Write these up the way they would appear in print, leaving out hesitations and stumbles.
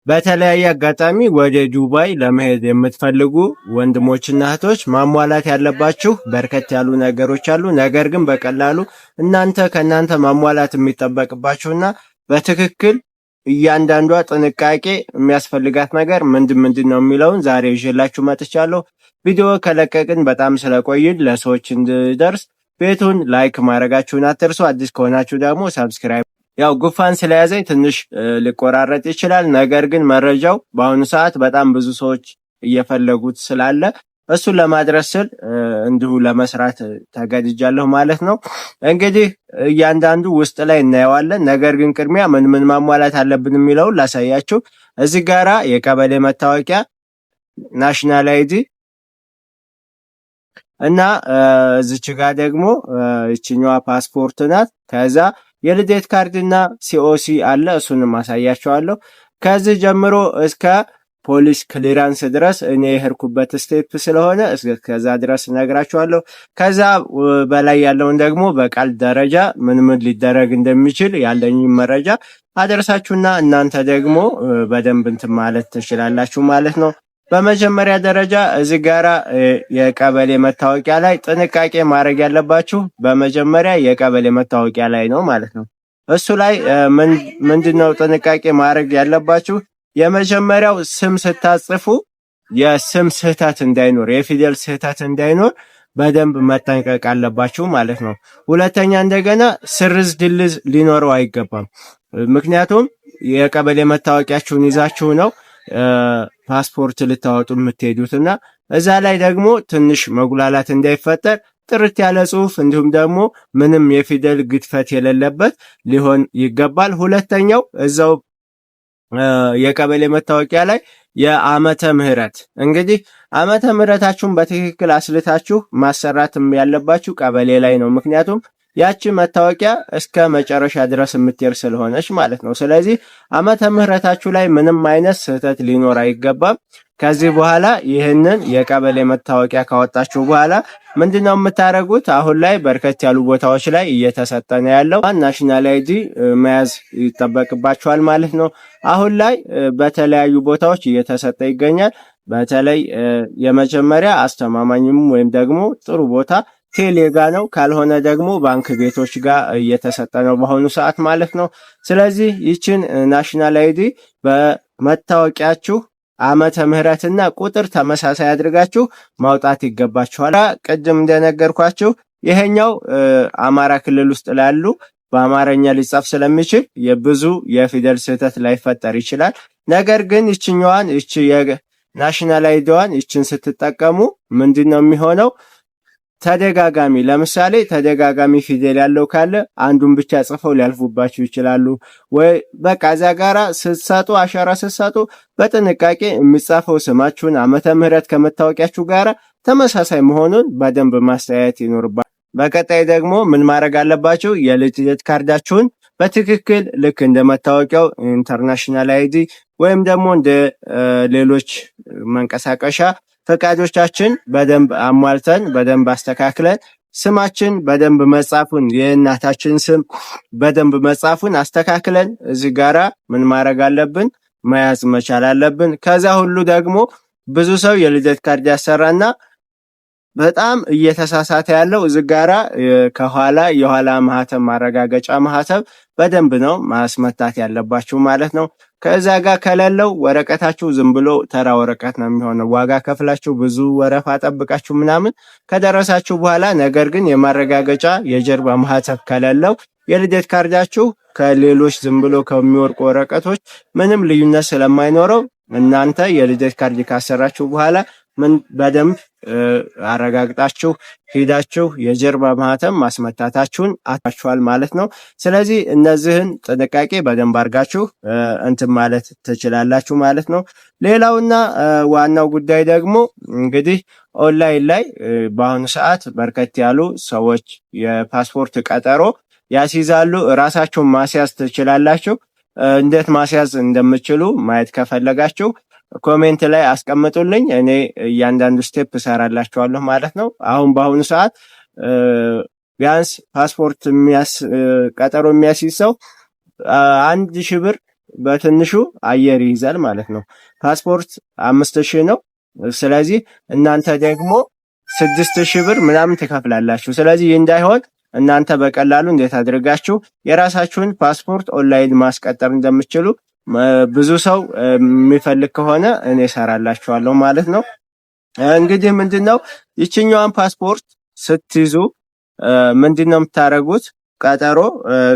በተለያየ አጋጣሚ ወደ ዱባይ ለመሄድ የምትፈልጉ ወንድሞችና እህቶች ማሟላት ያለባችሁ በርከት ያሉ ነገሮች አሉ። ነገር ግን በቀላሉ ከእናንተ ማሟላት የሚጠበቅባችሁና በትክክል እያንዳንዷ ጥንቃቄ የሚያስፈልጋት ነገር ምንድን ነው የሚለውን ዛሬ ይዤላችሁ መጥቻለሁ። ቪዲዮ ከለቀቅን በጣም ስለቆይን ለሰዎች እንዲደርስ ቤቱን ላይክ ማድረጋችሁን አትርሱ። አዲስ ከሆናችሁ ደግሞ ሰብስክራይብ። ያው ጉፋን ስለያዘኝ ትንሽ ሊቆራረጥ ይችላል። ነገር ግን መረጃው በአሁኑ ሰዓት በጣም ብዙ ሰዎች እየፈለጉት ስላለ እሱን ለማድረስ ስል እንዲሁ ለመስራት ተገድጃለሁ ማለት ነው። እንግዲህ እያንዳንዱ ውስጥ ላይ እናየዋለን። ነገር ግን ቅድሚያ ምን ማሟላት አለብን የሚለውን ላሳያችሁ። እዚህ ጋራ የቀበሌ መታወቂያ፣ ናሽናል አይዲ እና እዚች ጋር ደግሞ እችኛዋ ፓስፖርት ናት። ከዛ የልደት ካርድ እና ሲኦሲ አለ። እሱንም አሳያቸዋለሁ። ከዚህ ጀምሮ እስከ ፖሊስ ክሊራንስ ድረስ እኔ የሄድኩበት ስቴፕ ስለሆነ ከዛ ድረስ እነግራችኋለሁ። ከዛ በላይ ያለውን ደግሞ በቃል ደረጃ ምን ሊደረግ እንደሚችል ያለኝ መረጃ አደርሳችሁና እናንተ ደግሞ በደንብ እንትን ማለት ትችላላችሁ ማለት ነው። በመጀመሪያ ደረጃ እዚህ ጋራ የቀበሌ መታወቂያ ላይ ጥንቃቄ ማድረግ ያለባችሁ በመጀመሪያ የቀበሌ መታወቂያ ላይ ነው ማለት ነው። እሱ ላይ ምንድነው ጥንቃቄ ማድረግ ያለባችሁ? የመጀመሪያው ስም ስታጽፉ የስም ስህተት እንዳይኖር፣ የፊደል ስህተት እንዳይኖር በደንብ መጠንቀቅ አለባችሁ ማለት ነው። ሁለተኛ እንደገና ስርዝ ድልዝ ሊኖረው አይገባም። ምክንያቱም የቀበሌ መታወቂያችሁን ይዛችሁ ነው ፓስፖርት ልታወጡ የምትሄዱትና እዛ ላይ ደግሞ ትንሽ መጉላላት እንዳይፈጠር ጥርት ያለ ጽሁፍ እንዲሁም ደግሞ ምንም የፊደል ግድፈት የሌለበት ሊሆን ይገባል። ሁለተኛው እዛው የቀበሌ መታወቂያ ላይ የዓመተ ምህረት እንግዲህ ዓመተ ምህረታችሁን በትክክል አስልታችሁ ማሰራትም ያለባችሁ ቀበሌ ላይ ነው። ምክንያቱም ያቺ መታወቂያ እስከ መጨረሻ ድረስ የምትሄድ ስለሆነች ማለት ነው። ስለዚህ ዓመተ ምህረታችሁ ላይ ምንም አይነት ስህተት ሊኖር አይገባም። ከዚህ በኋላ ይህንን የቀበሌ መታወቂያ ካወጣችሁ በኋላ ምንድነው የምታደርጉት? አሁን ላይ በርከት ያሉ ቦታዎች ላይ እየተሰጠ ነው ያለው ናሽናል አይዲ መያዝ ይጠበቅባችኋል ማለት ነው። አሁን ላይ በተለያዩ ቦታዎች እየተሰጠ ይገኛል። በተለይ የመጀመሪያ አስተማማኝም ወይም ደግሞ ጥሩ ቦታ ቴሌ ጋ ነው። ካልሆነ ደግሞ ባንክ ቤቶች ጋር እየተሰጠ ነው በአሁኑ ሰዓት ማለት ነው። ስለዚህ ይችን ናሽናል አይዲ በመታወቂያችሁ ዓመተ ምህረትና ቁጥር ተመሳሳይ አድርጋችሁ ማውጣት ይገባችኋል። ቅድም እንደነገርኳችሁ ይሄኛው አማራ ክልል ውስጥ ላሉ በአማርኛ ሊጻፍ ስለሚችል የብዙ የፊደል ስህተት ላይፈጠር ይችላል። ነገር ግን ይችኛዋን የናሽናል አይዲዋን ይችን ስትጠቀሙ ምንድነው የሚሆነው? ተደጋጋሚ ለምሳሌ ተደጋጋሚ ፊደል ያለው ካለ አንዱን ብቻ ጽፈው ሊያልፉባችሁ ይችላሉ። ወይ በቃ እዛ ጋራ ስትሰጡ አሻራ ስትሰጡ በጥንቃቄ የሚጻፈው ስማችሁን ዓመተ ምህረት ከመታወቂያችሁ ጋራ ተመሳሳይ መሆኑን በደንብ ማስተያየት ይኖርባል። በቀጣይ ደግሞ ምን ማድረግ አለባችሁ? የልደት ካርዳችሁን በትክክል ልክ እንደ መታወቂያው ኢንተርናሽናል አይዲ ወይም ደግሞ እንደ ሌሎች መንቀሳቀሻ ፈቃዶቻችን በደንብ አሟልተን በደንብ አስተካክለን ስማችን በደንብ መጻፉን የእናታችን ስም በደንብ መጻፉን አስተካክለን እዚህ ጋራ ምን ማድረግ አለብን? መያዝ መቻል አለብን። ከዛ ሁሉ ደግሞ ብዙ ሰው የልደት ካርድ ያሰራና በጣም እየተሳሳተ ያለው እዚህ ጋራ ከኋላ የኋላ ማህተም ማረጋገጫ ማህተም በደንብ ነው ማስመታት ያለባችሁ ማለት ነው። ከዛ ጋር ከሌለው ወረቀታችሁ ዝም ብሎ ተራ ወረቀት ነው የሚሆነው። ዋጋ ከፍላችሁ ብዙ ወረፋ ጠብቃችሁ ምናምን ከደረሳችሁ በኋላ ነገር ግን የማረጋገጫ የጀርባ ማህተም ከሌለው የልደት ካርዳችሁ ከሌሎች ዝም ብሎ ከሚወርቁ ወረቀቶች ምንም ልዩነት ስለማይኖረው እናንተ የልደት ካርድ ካሰራችሁ በኋላ ምን በደንብ አረጋግጣችሁ ሄዳችሁ የጀርባ ማህተም ማስመታታችሁን አታችኋል ማለት ነው። ስለዚህ እነዚህን ጥንቃቄ በደንብ አድርጋችሁ እንትን ማለት ትችላላችሁ ማለት ነው። ሌላውና ዋናው ጉዳይ ደግሞ እንግዲህ ኦንላይን ላይ በአሁኑ ሰዓት በርከት ያሉ ሰዎች የፓስፖርት ቀጠሮ ያስይዛሉ። ራሳችሁን ማስያዝ ትችላላችሁ። እንዴት ማስያዝ እንደምትችሉ ማየት ከፈለጋችሁ ኮሜንት ላይ አስቀምጡልኝ። እኔ እያንዳንዱ ስቴፕ እሰራላችኋለሁ ማለት ነው። አሁን በአሁኑ ሰዓት ቢያንስ ፓስፖርት ቀጠሮ የሚያስይዝ ሰው 1000 ብር በትንሹ አየር ይይዛል ማለት ነው። ፓስፖርት 5000 ነው። ስለዚህ እናንተ ደግሞ 6000 ብር ምናምን ትከፍላላችሁ። ስለዚህ ይህ እንዳይሆን እናንተ በቀላሉ እንዴት አድርጋችሁ የራሳችሁን ፓስፖርት ኦንላይን ማስቀጠር እንደምትችሉ ብዙ ሰው የሚፈልግ ከሆነ እኔ እሰራላችኋለሁ ማለት ነው። እንግዲህ ምንድነው ይችኛዋን ፓስፖርት ስትይዙ ምንድነው የምታደርጉት? ቀጠሮ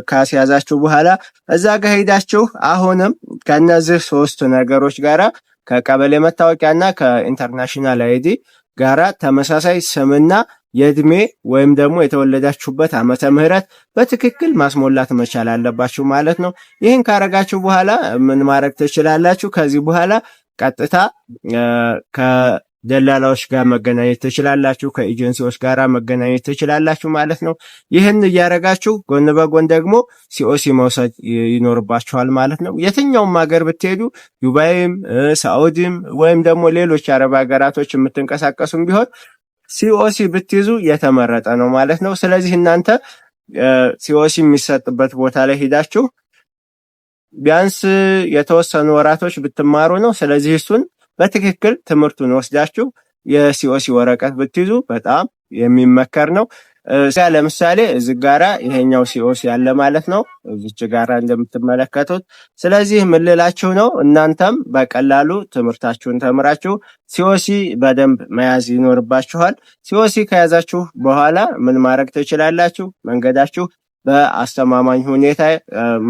ካስያዛችሁ በኋላ እዛ ጋር ሄዳችሁ አሁንም ከነዚህ 3 ነገሮች ጋራ ከቀበሌ መታወቂያና ከኢንተርናሽናል አይዲ ጋራ ተመሳሳይ ስምና የእድሜ ወይም ደግሞ የተወለዳችሁበት ዓመተ ምህረት በትክክል ማስሞላት መቻል አለባችሁ ማለት ነው። ይህን ካረጋችሁ በኋላ ምን ማድረግ ትችላላችሁ? ከዚህ በኋላ ቀጥታ ከደላላዎች ጋር መገናኘት ትችላላችሁ፣ ከኤጀንሲዎች ጋር መገናኘት ትችላላችሁ ማለት ነው። ይህን እያረጋችሁ ጎን በጎን ደግሞ ሲኦሲ መውሰድ ይኖርባችኋል ማለት ነው። የትኛውም ሀገር ብትሄዱ ዱባይም፣ ሳዑዲም ወይም ደግሞ ሌሎች አረብ ሀገራቶች የምትንቀሳቀሱም ቢሆን ሲኦሲ ብትይዙ የተመረጠ ነው ማለት ነው። ስለዚህ እናንተ ሲኦሲ የሚሰጥበት ቦታ ላይ ሄዳችሁ ቢያንስ የተወሰኑ ወራቶች ብትማሩ ነው። ስለዚህ እሱን በትክክል ትምህርቱን ወስዳችሁ የሲኦሲ ወረቀት ብትይዙ በጣም የሚመከር ነው። ለምሳሌ እዚህ ጋራ ይሄኛው ሲኦሲ ያለ ማለት ነው፣ እዚች ጋራ እንደምትመለከቱት። ስለዚህ ምን ልላችሁ ነው፣ እናንተም በቀላሉ ትምህርታችሁን ተምራችሁ ሲኦሲ በደንብ መያዝ ይኖርባችኋል። ሲኦሲ ከያዛችሁ በኋላ ምን ማድረግ ትችላላችሁ? መንገዳችሁ በአስተማማኝ ሁኔታ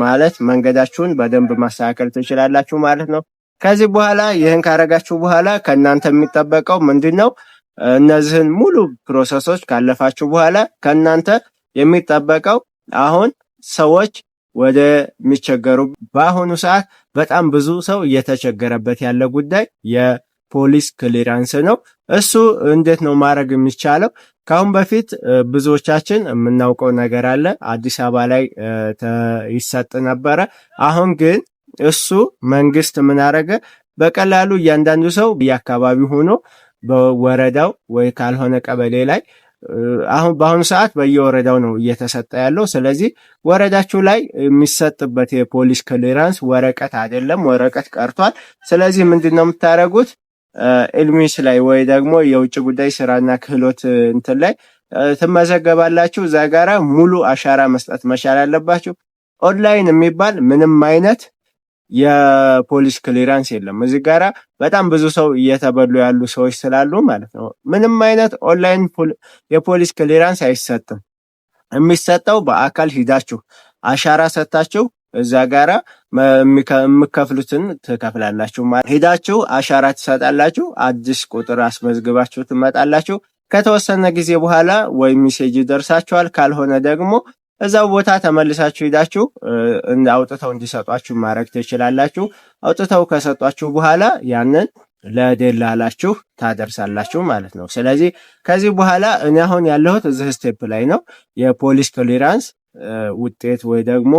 ማለት መንገዳችሁን በደንብ ማስተካከል ትችላላችሁ ማለት ነው። ከዚህ በኋላ ይህን ካረጋችሁ በኋላ ከእናንተ የሚጠበቀው ምንድነው? እነዚህን ሙሉ ፕሮሰሶች ካለፋችሁ በኋላ ከእናንተ የሚጠበቀው አሁን ሰዎች ወደ የሚቸገሩ በአሁኑ ሰዓት በጣም ብዙ ሰው እየተቸገረበት ያለ ጉዳይ የፖሊስ ክሊራንስ ነው። እሱ እንዴት ነው ማድረግ የሚቻለው? ከአሁን በፊት ብዙዎቻችን የምናውቀው ነገር አለ። አዲስ አበባ ላይ ይሰጥ ነበረ። አሁን ግን እሱ መንግስት ምን አረገ? በቀላሉ እያንዳንዱ ሰው በየአካባቢው ሆኖ በወረዳው ወይ ካልሆነ ቀበሌ ላይ አሁን በአሁኑ ሰዓት በየወረዳው ነው እየተሰጠ ያለው። ስለዚህ ወረዳችሁ ላይ የሚሰጥበት የፖሊስ ክሊራንስ ወረቀት አይደለም፣ ወረቀት ቀርቷል። ስለዚህ ምንድነው የምታደርጉት? ኢልሚስ ላይ ወይ ደግሞ የውጭ ጉዳይ ስራና ክህሎት እንትን ላይ ትመዘገባላችሁ። እዛ ጋራ ሙሉ አሻራ መስጠት መቻል አለባችሁ። ኦንላይን የሚባል ምንም አይነት የፖሊስ ክሊራንስ የለም። እዚህ ጋራ በጣም ብዙ ሰው እየተበሉ ያሉ ሰዎች ስላሉ ማለት ነው ምንም አይነት ኦንላይን የፖሊስ ክሊራንስ አይሰጥም። የሚሰጠው በአካል ሂዳችሁ አሻራ ሰጥታችሁ እዛ ጋራ የምከፍሉትን ትከፍላላችሁ ማለት ሄዳችሁ አሻራ ትሰጣላችሁ። አዲስ ቁጥር አስመዝግባችሁ ትመጣላችሁ። ከተወሰነ ጊዜ በኋላ ወይ ሜሴጅ ይደርሳችኋል። ካልሆነ ደግሞ እዛው ቦታ ተመልሳችሁ ሄዳችሁ አውጥተው እንዲሰጧችሁ ማድረግ ትችላላችሁ። አውጥተው ከሰጧችሁ በኋላ ያንን ለደላላችሁ ታደርሳላችሁ ማለት ነው። ስለዚህ ከዚህ በኋላ እኔ አሁን ያለሁት እዚህ ስቴፕ ላይ ነው። የፖሊስ ክሊራንስ ውጤት ወይ ደግሞ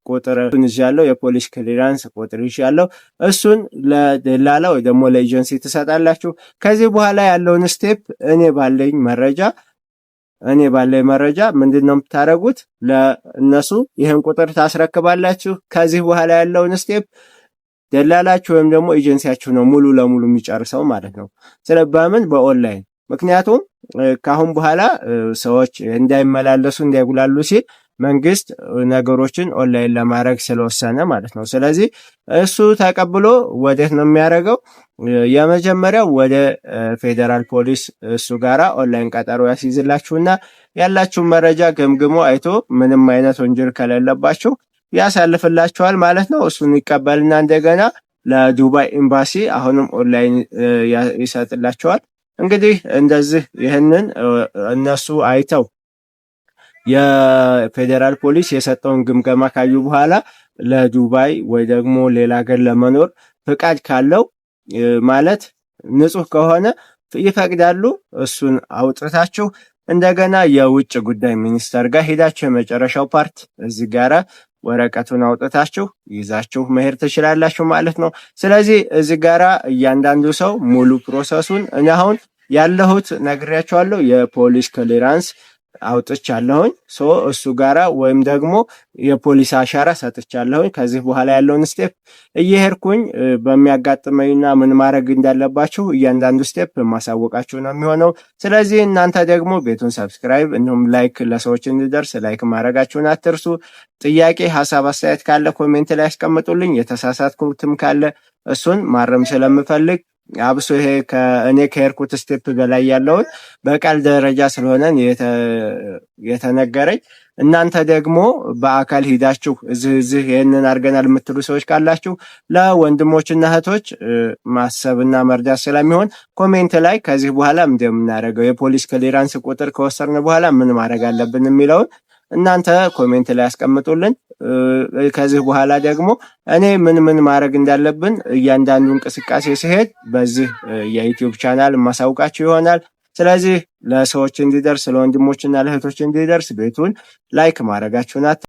ቁጥር ይዣለሁ፣ የፖሊስ ክሊራንስ ቁጥር ይዣለሁ። እሱን ለደላላ ወይ ደግሞ ለኤጀንሲ ትሰጣላችሁ። ከዚህ በኋላ ያለውን ስቴፕ እኔ ባለኝ መረጃ ምንድነው የምታደርጉት? ለእነሱ ይህን ቁጥር ታስረክባላችሁ። ከዚህ በኋላ ያለውን ስቴፕ ደላላችሁ ወይም ደግሞ ኤጀንሲያችሁ ነው ሙሉ ለሙሉ የሚጨርሰው ማለት ነው። በምን በኦንላይን ምክንያቱም ካሁን በኋላ ሰዎች እንዳይመላለሱ እንዳይጉላሉ ሲል መንግስት ነገሮችን ኦንላይን ለማድረግ ስለወሰነ ማለት ነው። ስለዚህ እሱ ተቀብሎ ወዴት ነው የሚያደርገው? የመጀመሪያው ወደ ፌዴራል ፖሊስ እሱ ጋራ ኦንላይን ቀጠሮ ያስይዝላችሁና ያላችሁን መረጃ ገምግሞ አይቶ ምንም አይነት ወንጀል ከሌለባችሁ ያሳልፍላችኋል ማለት ነው። እሱን ይቀበልና እንደገና ለዱባይ ኤምባሲ አሁንም ኦንላይን ይሰጥላችኋል። እንግዲህ እንደዚህ ይህንን እነሱ አይተው የፌዴራል ፖሊስ የሰጠውን ግምገማ ካዩ በኋላ ለዱባይ ወይ ደግሞ ሌላ ሀገር ለመኖር ፍቃድ ካለው ማለት ንጹህ ከሆነ ይፈቅዳሉ። እሱን አውጥታችሁ እንደገና የውጭ ጉዳይ ሚኒስተር ጋር ሄዳችሁ የመጨረሻው ፓርት እዚህ ጋራ ወረቀቱን አውጥታችሁ ይዛችሁ መሄድ ትችላላችሁ ማለት ነው። ስለዚህ እዚህ ጋራ እያንዳንዱ ሰው ሙሉ ፕሮሰሱን እኔ አሁን ያለሁት ነግሬያችኋለሁ። የፖሊስ ክሊራንስ አውጥቻለሁኝ። እሱ ጋራ ወይም ደግሞ የፖሊስ አሻራ ሰጥቻለሁኝ። ከዚህ በኋላ ያለውን ስቴፕ እየሄድኩኝ በሚያጋጥመኝና ምን ማድረግ እንዳለባችሁ እያንዳንዱ ስቴፕ ማሳወቃችሁ ነው የሚሆነው። ስለዚህ እናንተ ደግሞ ቤቱን ሰብስክራይብ እንዲሁም ላይክ ለሰዎች እንዲደርስ ላይክ ማድረጋችሁን አትርሱ። ጥያቄ፣ ሀሳብ፣ አስተያየት ካለ ኮሜንት ላይ ያስቀምጡልኝ። የተሳሳትኩትም ካለ እሱን ማረም ስለምፈልግ አብሶ ይሄ እኔ ከሄድኩት ስቴፕ በላይ ያለውን በቃል ደረጃ ስለሆነ የተነገረኝ እናንተ ደግሞ በአካል ሂዳችሁ እዚህ ይህንን አድርገናል የምትሉ ሰዎች ካላችሁ ለወንድሞችና እህቶች ማሰብና መርዳት ስለሚሆን ኮሜንት ላይ ከዚህ በኋላ እንደምናደርገው የፖሊስ ክሊራንስ ቁጥር ከወሰድን በኋላ ምን ማድረግ አለብን የሚለውን እናንተ ኮሜንት ላይ ያስቀምጡልን። ከዚህ በኋላ ደግሞ እኔ ምን ማድረግ እንዳለብን እያንዳንዱ እንቅስቃሴ ሲሄድ በዚህ የዩቲዩብ ቻናል ማሳውቃችሁ ይሆናል። ስለዚህ ለሰዎች እንዲደርስ ለወንድሞችና ለእህቶች እንዲደርስ ቤቱን ላይክ ማድረጋችሁን